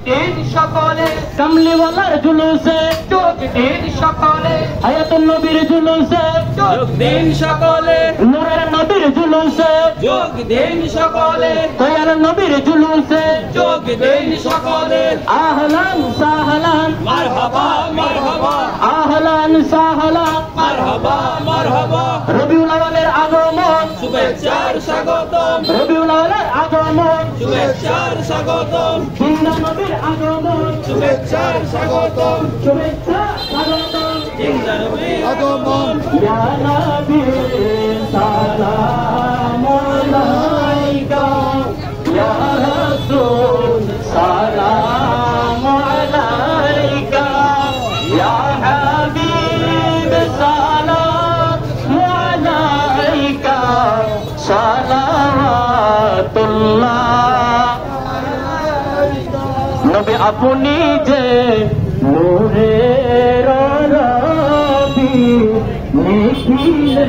দিন সকলে কামলিওয়ালার জুলুসে যোগ দিন সকলে হায়াতুন নবীর জুলুসে যোগ দিন সকলে নূরের নবীর জুলুসে যোগ দিন সকলে দয়ার নবীর জুলুসে যোগ দিন সকলে আহলান সাহলান মারহাবা মারহাবা আহলান সাহলান মারহাবা মারহাবা রবিউল আউয়ালের আগমন শুভেচ্ছার স্বাগতম রবিউল আউয়ালের আগমন শুভেচ্ছার স্বাগতম জিন্দা নবীর আগমন শুভেচ্ছার স্বাগতম শুভেচ্ছা স্বাগতম জিন্দা নবীর আগমন ইয়া নবী সালাম আলাইকা ইয়া রাসূল সালাম আলাইকা ইয়া হাবিব সালাম আলাইকা সালাওয়াতুল্লাহ নবী আপনি যে নূরের রবি নিখিলে